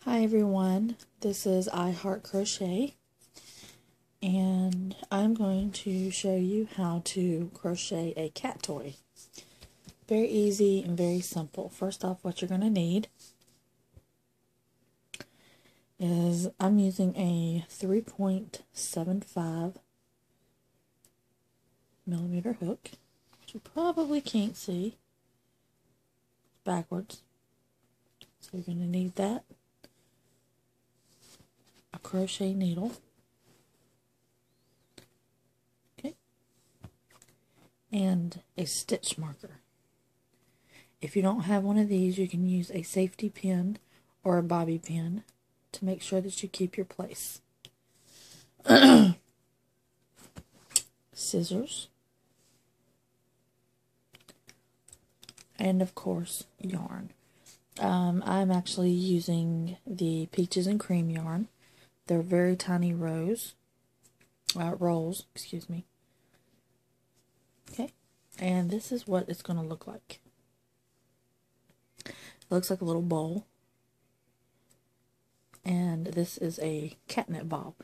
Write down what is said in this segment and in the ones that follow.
Hi everyone, this is I Heart Crochet, and I'm going to show you how to crochet a cat toy. Very easy and very simple. First off, what you're going to need is I'm using a 3.75 millimeter hook, which you probably can't see. It's backwards. So you're going to need that. A crochet needle, okay, and a stitch marker. If you don't have one of these, you can use a safety pin or a bobby pin to make sure that you keep your place. Scissors, and of course yarn. I'm actually using the Peaches and Cream yarn. They're very tiny rolls, excuse me. Okay, and this is what it's going to look like. It looks like a little bowl, and this is a catnip ball.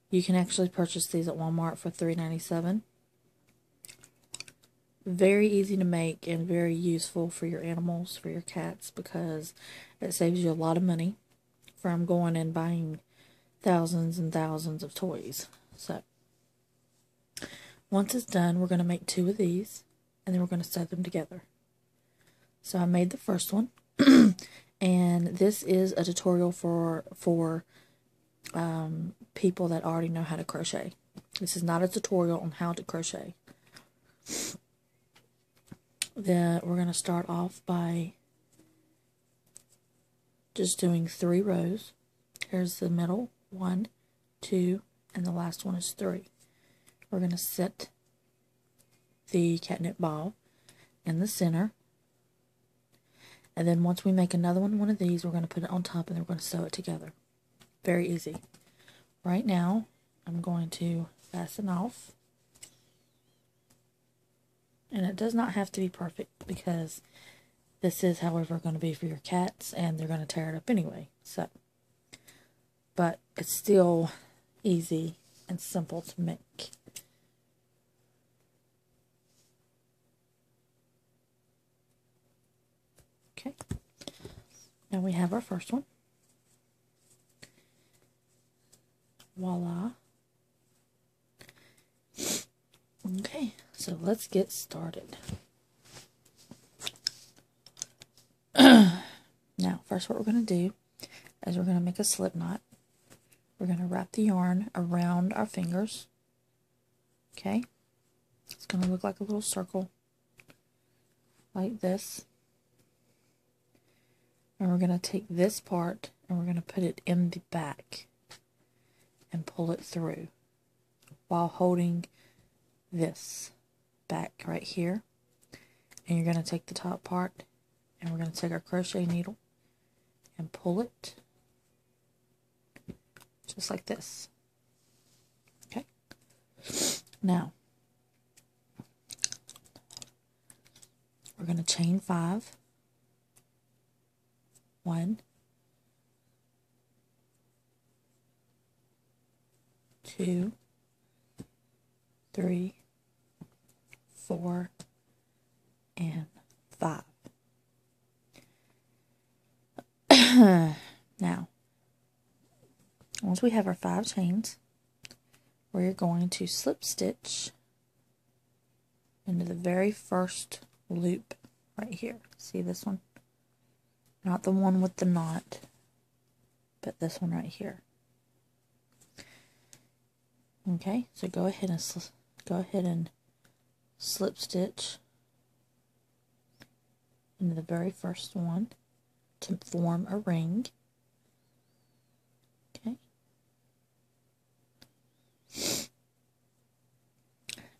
You can actually purchase these at Walmart for $3.97. Very easy to make and very useful for your animals, for your cats, because it saves you a lot of money from going and buying thousands and thousands of toys. So once it's done, we're going to make 2 of these, and then we're going to sew them together. So I made the first one, and this is a tutorial for people that already know how to crochet. This is not a tutorial on how to crochet. Then we're going to start off by just doing 3 rows. Here's the middle, 1, 2, and the last one is 3. We're going to set the catnip ball in the center, and then once we make another one of these, we're going to put it on top, and then we're going to sew it together. Very easy. Right now, I'm going to fasten off, and it does not have to be perfect, because this is however going to be for your cats, and they're going to tear it up anyway. So, but it's still easy and simple to make. Okay, now we have our first one. Voila. Okay, so let's get started. Now, first what we're going to do is we're going to make a slip knot. We're going to wrap the yarn around our fingers. Okay, it's going to look like a little circle, like this. And we're going to take this part and we're going to put it in the back and pull it through while holding this back right here. And you're going to take the top part and we're going to take our crochet needle and pull it just like this. Okay, now we're going to chain 5. 1, 2, 3, 4, and 5. Now, once we have our 5 chains, we're going to slip stitch into the very first loop right here. See this one? Not the one with the knot, but this one right here. Okay, so go ahead and slip stitch into the very first one to form a ring. Okay.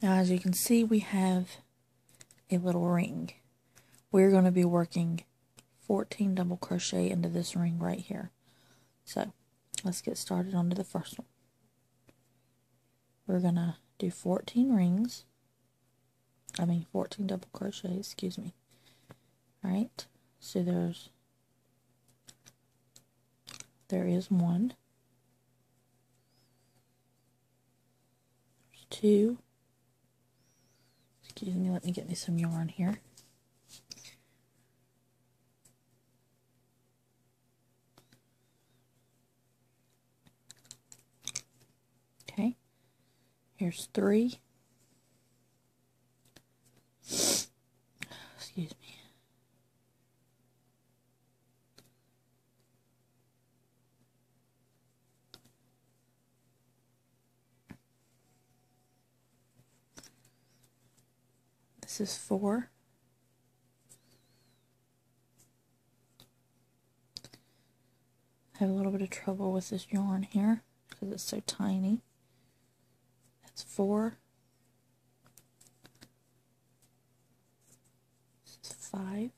Now, as you can see, we have a little ring. We're going to be working 14 double crochet into this ring right here. So let's get started onto the first one. We're gonna do 14 double crochet, excuse me. Alright, so there's There is one. There's two. Excuse me, let me get me some yarn here. Okay, here's three. Excuse me. This is four. I have a little bit of trouble with this yarn here because it's so tiny. That's four. This is five.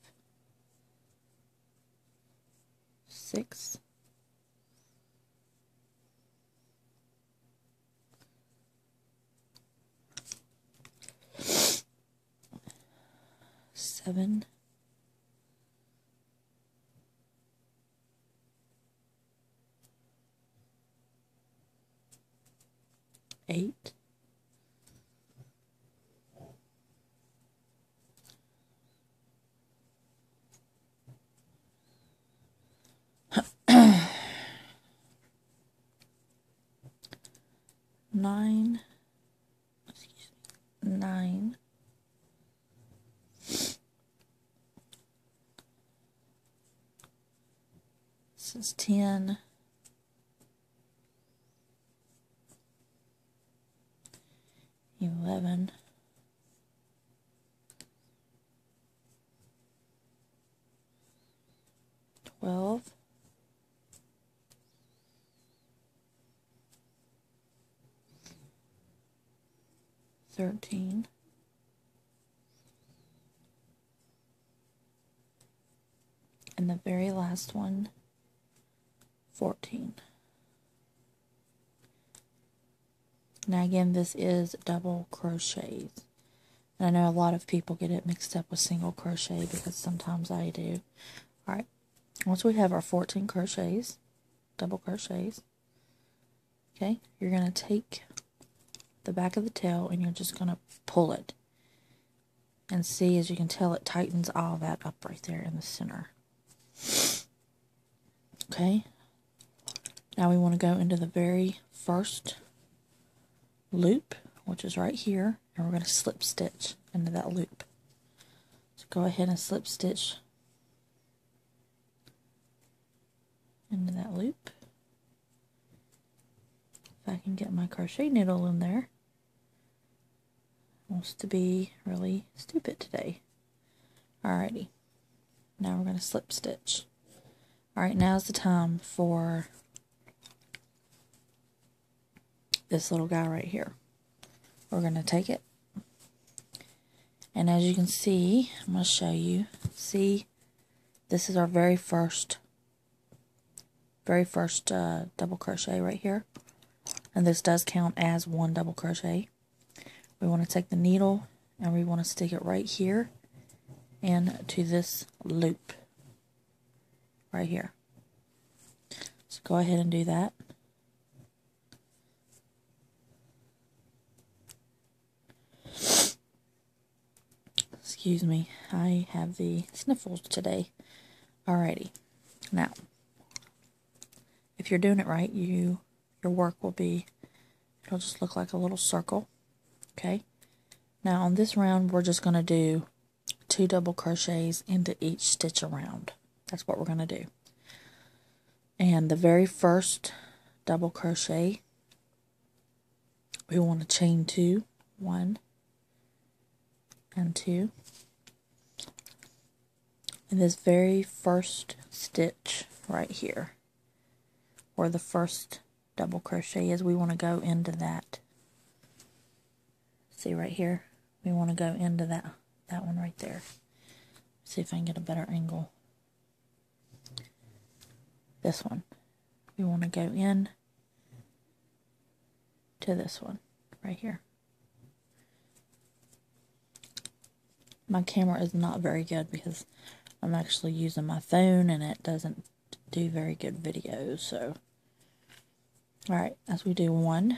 Six. Seven. 8. 9. Excuse me. 9. This is 10. 11. 12. 13. 'And the very last one, 14. Now again, this is double crochets. And I know a lot of people get it mixed up with single crochet because sometimes I do. Alright, once we have our 14 crochets, double crochets, okay, you're going to take the back of the tail and you're just going to pull it. And see, as you can tell, it tightens all that up right there in the center. Okay, now we want to go into the very first loop, which is right here, and we're going to slip stitch into that loop. So go ahead and slip stitch into that loop. If I can get my crochet needle in there. Wants to be really stupid today. Alrighty, now we're going to slip stitch. Alright, now's the time for this little guy right here. We're going to take it, and as you can see, I'm going to show you. See, this is our very first double crochet right here, and this does count as one double crochet. We want to take the needle and we want to stick it right here into this loop right here. So go ahead and do that. Excuse me, I have the sniffles today. Alrighty, now, if you're doing it right, your work will be, it'll just look like a little circle. Okay, now on this round, we're just going to do 2 double crochets into each stitch around. That's what we're going to do. And the very first double crochet, we want to chain 2, 1 and 2. In this very first stitch right here, where the first double crochet is, we want to go into that. See right here? We want to go into that one right there. See if I can get a better angle. This one. We want to go in to this one right here. My camera is not very good because I'm actually using my phone and it doesn't do very good videos. So, alright, as we do 1,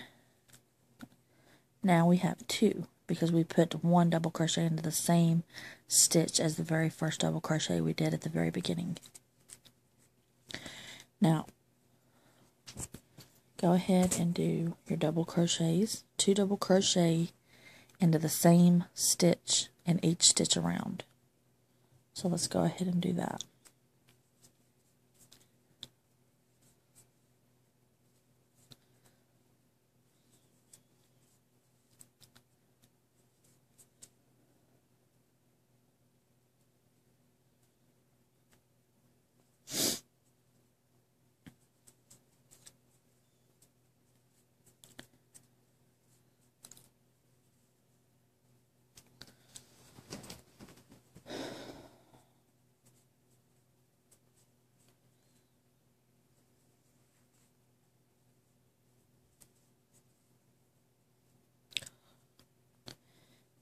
now we have 2, because we put 1 double crochet into the same stitch as the very first double crochet we did at the very beginning. Now, go ahead and do your double crochets, 2 double crochet into the same stitch in each stitch around. So let's go ahead and do that.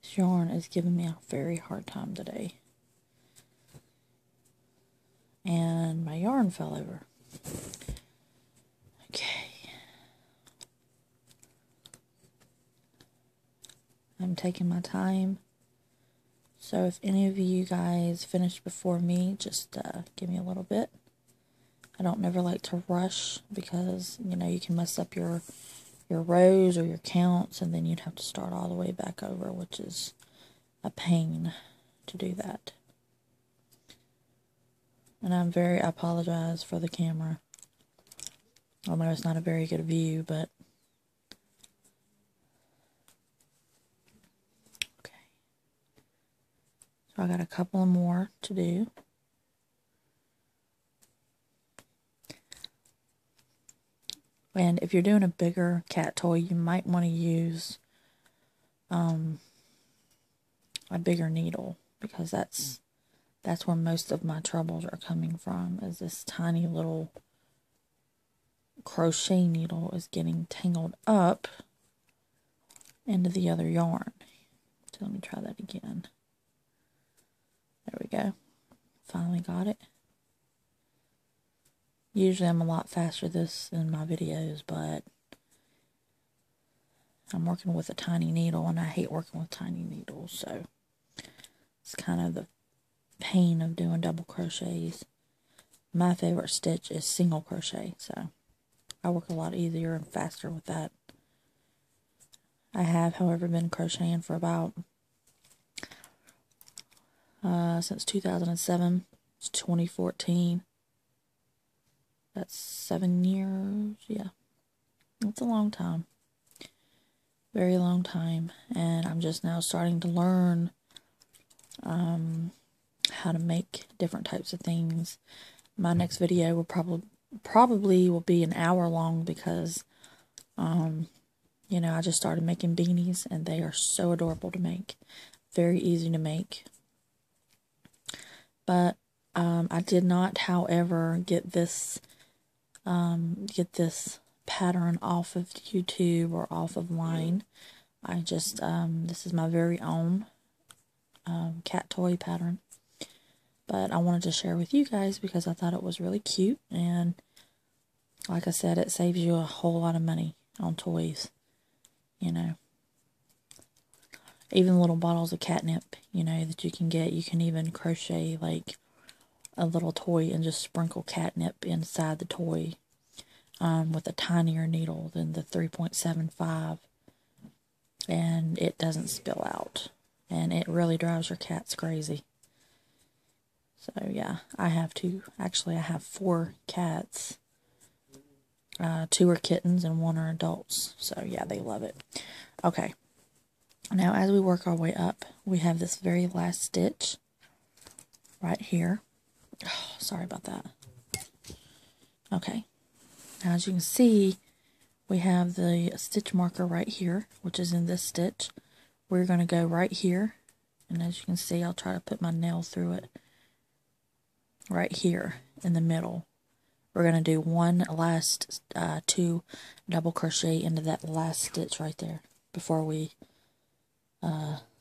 This yarn is giving me a very hard time today. And my yarn fell over. Okay. I'm taking my time. So if any of you guys finish before me, just give me a little bit. I don't never like to rush because, you know, you can mess up your rows or your counts, and then you'd have to start all the way back over, which is a pain to do that. And I apologize for the camera. I know it's not a very good view, but okay. So I got a couple more to do. And if you're doing a bigger cat toy, you might want to use a bigger needle, because that's where most of my troubles are coming from, is this tiny little crochet needle is getting tangled up into the other yarn. So let me try that again. There we go. Finally got it. Usually I'm a lot faster this in my videos, but I'm working with a tiny needle, and I hate working with tiny needles, so it's kind of the pain of doing double crochets. My favorite stitch is single crochet, so I work a lot easier and faster with that. I have, however, been crocheting for about since 2007. It's 2014. That's 7 years. Yeah, it's a long time, very long time, and I'm just now starting to learn how to make different types of things. My next video will probably will be an hour long, because you know, I just started making beanies, and they are so adorable to make, very easy to make. But I did not, however, get this pattern off of YouTube or off of line. I just this is my very own cat toy pattern, but I wanted to share with you guys because I thought it was really cute, and like I said, it saves you a whole lot of money on toys, you know. Even little bottles of catnip, you know, that you can get. You can even crochet like a little toy and just sprinkle catnip inside the toy with a tinier needle than the 3.75, and it doesn't spill out, and it really drives your cats crazy. So yeah, I have 4 cats. 2 are kittens and 1 are adults. So yeah, they love it. Okay. Now as we work our way up, we have this very last stitch right here. Oh, sorry about that. Okay. Now as you can see, we have the stitch marker right here, which is in this stitch. We're going to go right here, and as you can see, I'll try to put my nail through it. Right here in the middle, we're going to do one last 2 double crochet into that last stitch right there before we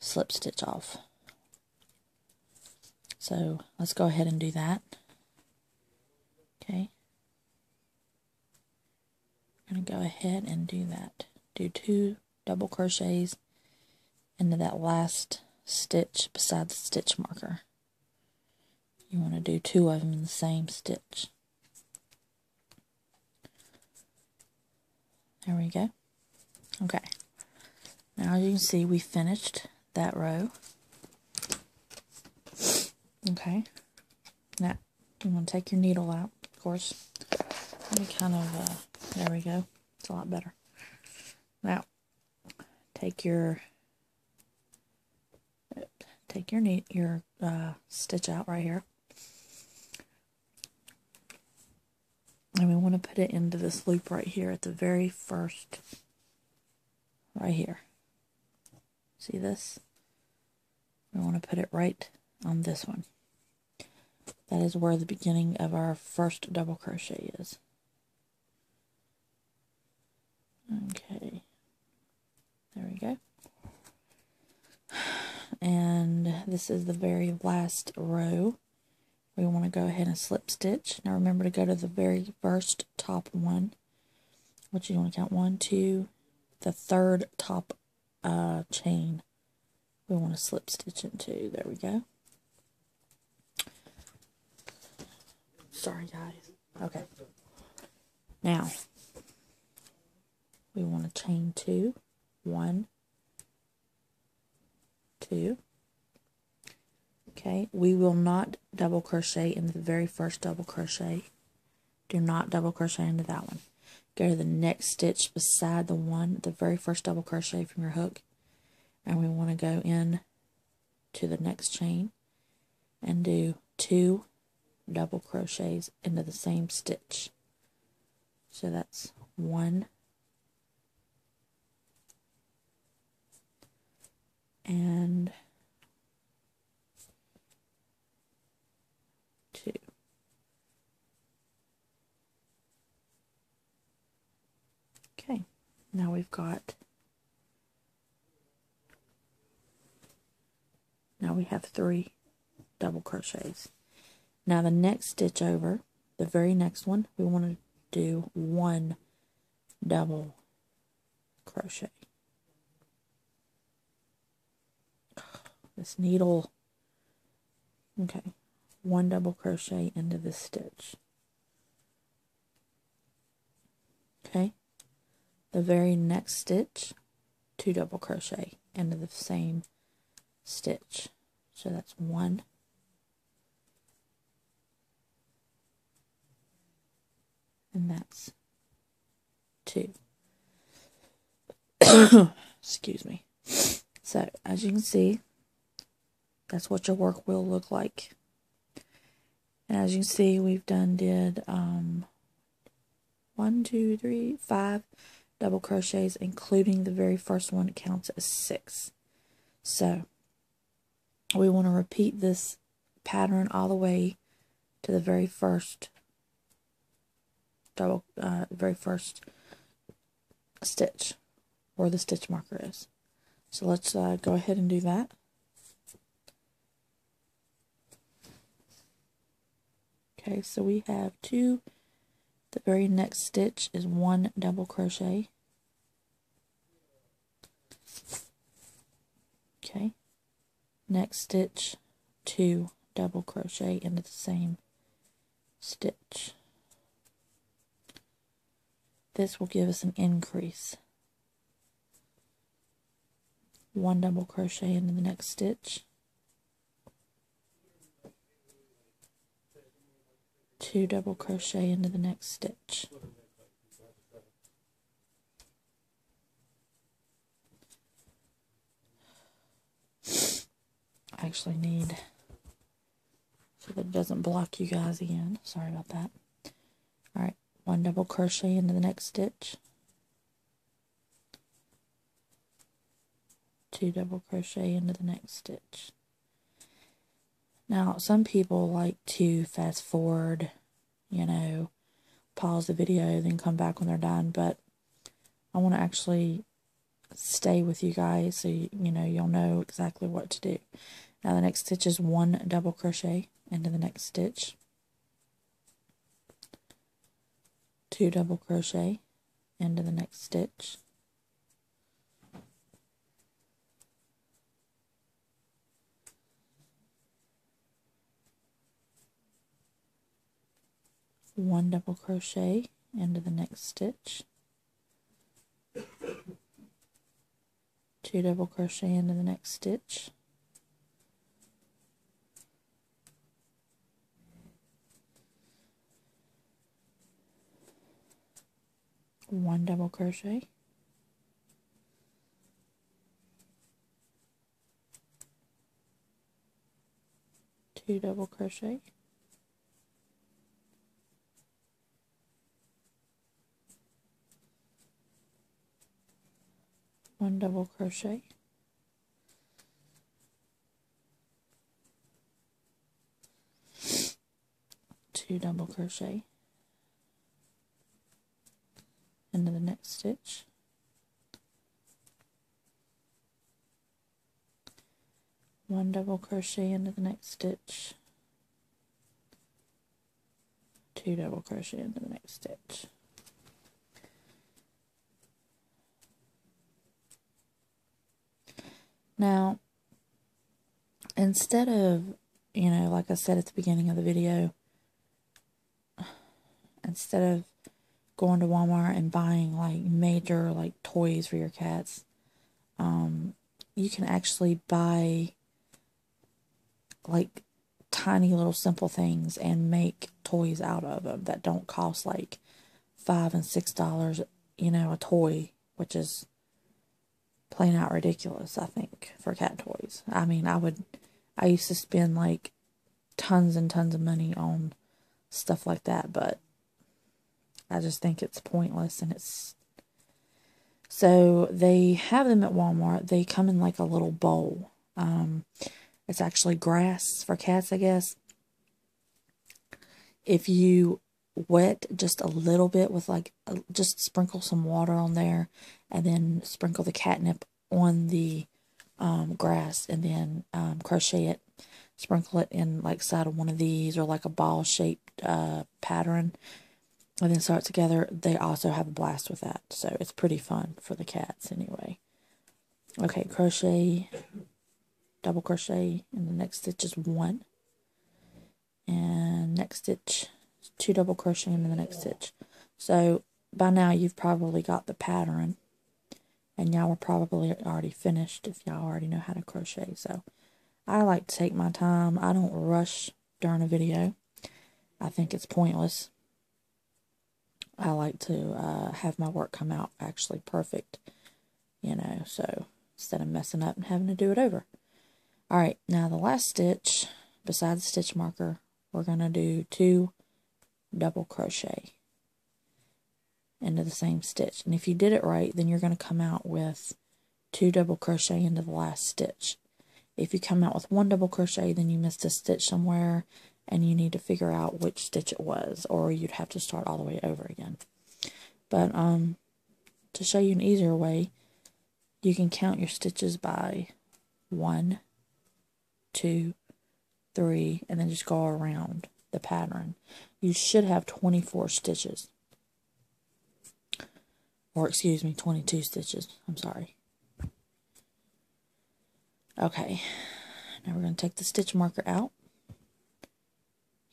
slip stitch off. So let's go ahead and do that. Okay, to go ahead and do that. Do 2 double crochets into that last stitch beside the stitch marker. You want to do 2 of them in the same stitch. There we go. Okay. Now as you can see, we finished that row. Okay. Now, you want to take your needle out, of course. Let me kind of, there we go. It's a lot better. Now, take your stitch out right here. And we want to put it into this loop right here at the very first, right here. See this? We want to put it right on this one. That is where the beginning of our first double crochet is. Okay. There we go. And this is the very last row. We want to go ahead and slip stitch. Now remember to go to the very first top one, which you want to count 1, 2, the third top chain. We want to slip stitch into. There we go. Sorry guys. Okay. Now we want to chain 2, 1, 2. Okay, we will not double crochet into the very first double crochet. Do not double crochet into that one. Go to the next stitch beside the very first double crochet from your hook, and we want to go in to the next chain and do 2 double crochets into the same stitch. So that's 1 and 2. Okay, now we have 3 double crochets. Now the next stitch over, the very next one, we want to do 1 double crochet. This needle, okay, 1 double crochet into this stitch. Okay, the very next stitch, 2 double crochet into the same stitch. So that's 1 and that's 2. Excuse me. So as you can see, that's what your work will look like. And as you can see, we've did 1, 2, 3, 5 double crochets, including the very first one. It counts as 6. So we want to repeat this pattern all the way to the very first stitch where the stitch marker is. So let's go ahead and do that. Okay, so we have 2. The very next stitch is 1 double crochet. Okay, next stitch, 2 double crochet into the same stitch. This will give us an increase. 1 double crochet into the next stitch. 2 double crochet into the next stitch. I actually need, so that it doesn't block you guys again. Sorry about that. Alright, 1 double crochet into the next stitch. 2 double crochet into the next stitch. Now, some people like to fast forward, pause the video, then come back when they're done, but I want to actually stay with you guys so you'll know exactly what to do. Now the next stitch is 1 double crochet into the next stitch, 2 double crochet, into the next stitch. One double crochet into the next stitch. Two double crochet into the next stitch. One double crochet. Two double crochet. One double crochet. Two double crochet into the next stitch. One double crochet into the next stitch. Two double crochet into the next stitch. Now, instead of, like I said at the beginning of the video, instead of going to Walmart and buying like major like toys for your cats, you can actually buy like tiny little simple things and make toys out of them that don't cost like $5 and $6, a toy, which is plain out ridiculous, I think, for cat toys. I mean, I used to spend like tons and tons of money on stuff like that, but I just think it's pointless, and so they have them at Walmart. They come in like a little bowl. It's actually grass for cats, I guess. If you wet just a little bit with just sprinkle some water on there, and then sprinkle the catnip on the grass, and then crochet it, sprinkle it in like side of one of these, or like a ball shaped pattern, and then sew it together. They also have a blast with that, so it's pretty fun for the cats anyway. Okay, crochet, double crochet in the next stitch is one, and next stitch, two double crochet into the next stitch. So by now you've probably got the pattern, and y'all are probably already finished if y'all already know how to crochet. So I like to take my time. I don't rush during a video. I think it's pointless. I like to have my work come out actually perfect, so instead of messing up and having to do it over. Alright, now the last stitch, besides the stitch marker, we're going to do two double crochet into the same stitch. And if you did it right, then you're going to come out with two double crochet into the last stitch. If you come out with one double crochet, then you missed a stitch somewhere, and you need to figure out which stitch it was, or you'd have to start all the way over again. But to show you an easier way, you can count your stitches by 1, 2, 3, and then just go around the pattern. You should have 24 stitches. Or excuse me, 22 stitches. I'm sorry. Okay, now we're going to take the stitch marker out.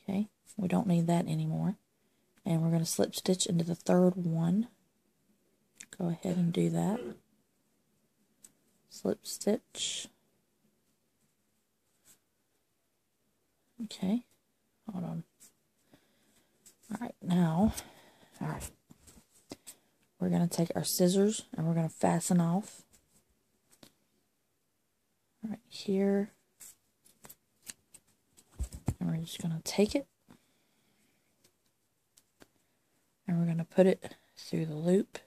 Okay, we don't need that anymore. And we're going to slip stitch into the third one. Go ahead and do that. Slip stitch. Okay, hold on. Alright, now, we're going to take our scissors and we're going to fasten off. Right here. And we're just going to take it. And we're going to put it through the loop.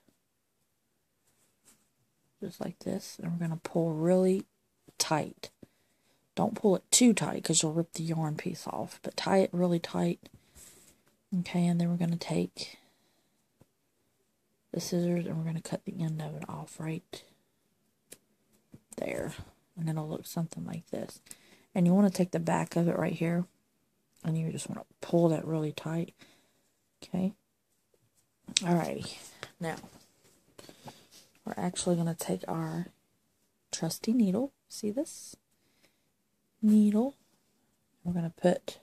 Just like this. And we're going to pull really tight. Don't pull it too tight because you'll rip the yarn piece off. But tie it really tight. Okay, and then we're going to take the scissors and we're going to cut the end of it off right there. And it'll look something like this. And you want to take the back of it right here. And you just want to pull that really tight. Okay. Alrighty. Now, we're actually going to take our trusty needle. See this? Needle. We're going to put,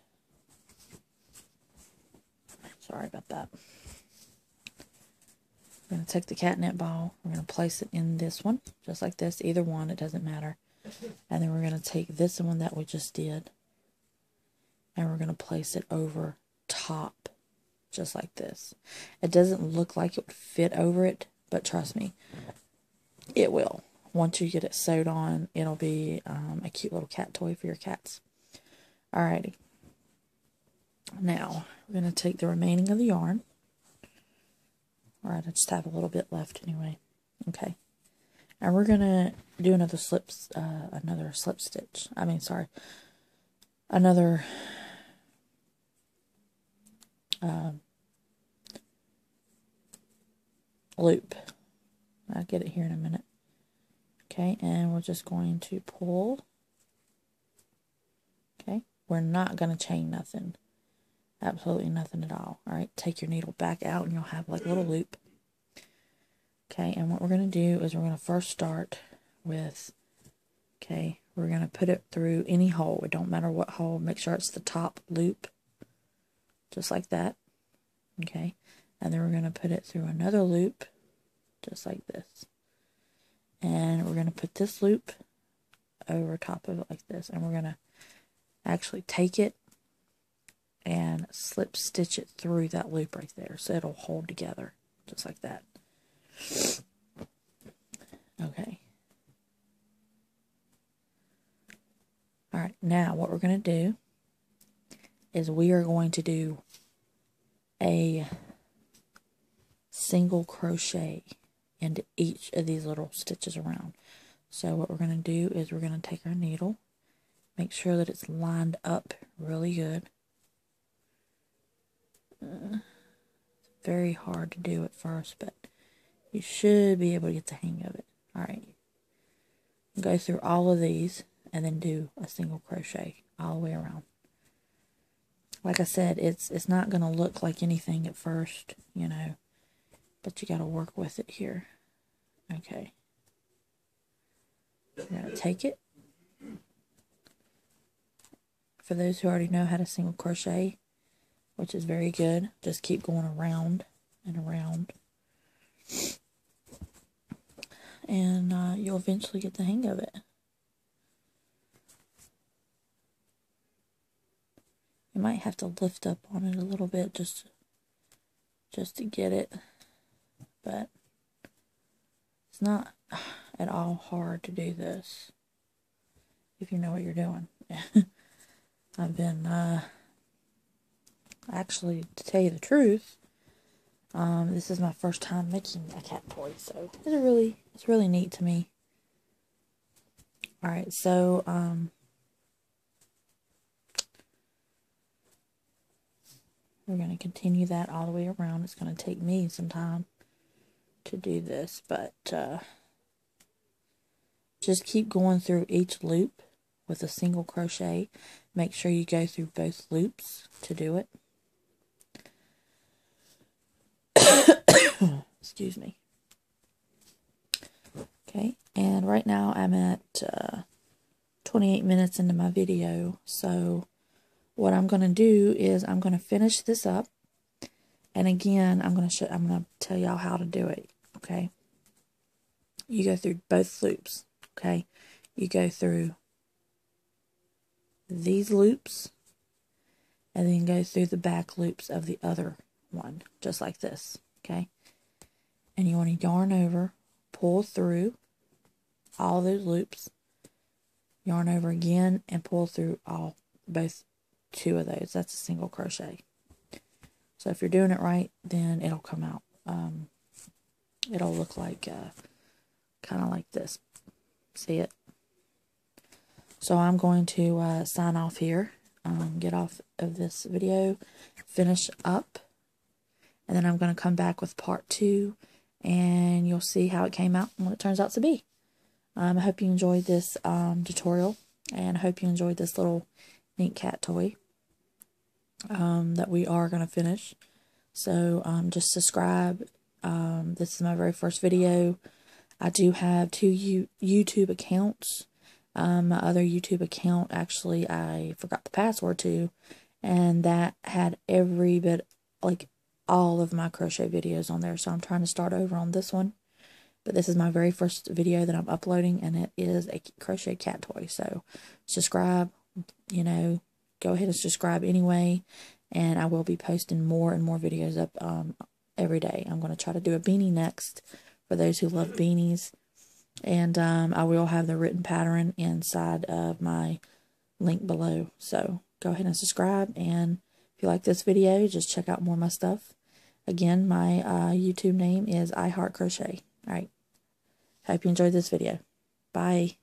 sorry about that. We're going to take the catnip ball. We're going to place it in this one, just like this. Either one, it doesn't matter. And then we're going to take this one that we just did, and we're going to place it over top, just like this. It doesn't look like it would fit over it, but trust me, it will. Once you get it sewed on, it'll be a cute little cat toy for your cats. Alrighty. Now, we're going to take the remaining of the yarn. Alright, I just have a little bit left anyway. Okay. And we're going to do another slip stitch. Another loop. I'll get it here in a minute. Okay, and we're just going to pull. Okay, we're not going to chain nothing. Absolutely nothing at all. Alright, take your needle back out and you'll have like a little loop. Okay, and what we're going to do is we're going to first start with, okay, we're going to put it through any hole. It don't matter what hole. Make sure it's the top loop. Just like that. Okay, and then we're going to put it through another loop. Just like this. And we're going to put this loop over top of it like this. And we're going to actually take it and slip stitch it through that loop right there. So it'll hold together. Just like that. Okay. Alright, now what we're going to do is we are going to do a single crochet into each of these little stitches around. So what we're going to do is we're going to take our needle, make sure that it's lined up really good. It's very hard to do at first, but you should be able to get the hang of it. Alright. Go through all of these and then do a single crochet all the way around. Like I said, it's not going to look like anything at first, you know, but you got to work with it here. Okay. We're going to take it. For those who already know how to single crochet, which is very good, just keep going around and around. And you'll eventually get the hang of it. You might have to lift up on it a little bit just to get it, but it's not at all hard to do this if you know what you're doing. I've been actually, to tell you the truth, this is my first time making a cat toy, so it's really neat to me. Alright, so we're going to continue that all the way around. It's going to take me some time to do this, but just keep going through each loop with a single crochet. Make sure you go through both loops to do it. Excuse me. Okay, and right now I'm at 28 minutes into my video, so what I'm going to do is I'm going to finish this up, and again I'm going to tell y'all how to do it. Okay, you go through both loops. Okay, you go through these loops and then go through the back loops of the other one, just like this. Okay, and you want to yarn over, pull through all those loops, yarn over again, and pull through both two of those. That's a single crochet. So if you're doing it right, then it'll come out. It'll look like kind of like this. See it? So I'm going to sign off here, get off of this video, finish up, and then I'm going to come back with part 2, and you'll see how it came out and what it turns out to be. I hope you enjoyed this tutorial, and I hope you enjoyed this little neat cat toy that we are going to finish. So just subscribe. This is my very first video. I do have two YouTube accounts. My other YouTube account, actually, I forgot the password to, and that had every bit, like, all of my crochet videos on there. So I'm trying to start over on this one. But this is my very first video that I'm uploading, and it is a crochet cat toy. So subscribe, you know, go ahead and subscribe anyway. And I will be posting more and more videos up every day. I'm going to try to do a beanie next for those who love beanies. And I will have the written pattern inside of my link below. So go ahead and subscribe. And if you like this video, just check out more of my stuff. Again, my YouTube name is I Heart Crochet. All right. Hope you enjoyed this video. Bye.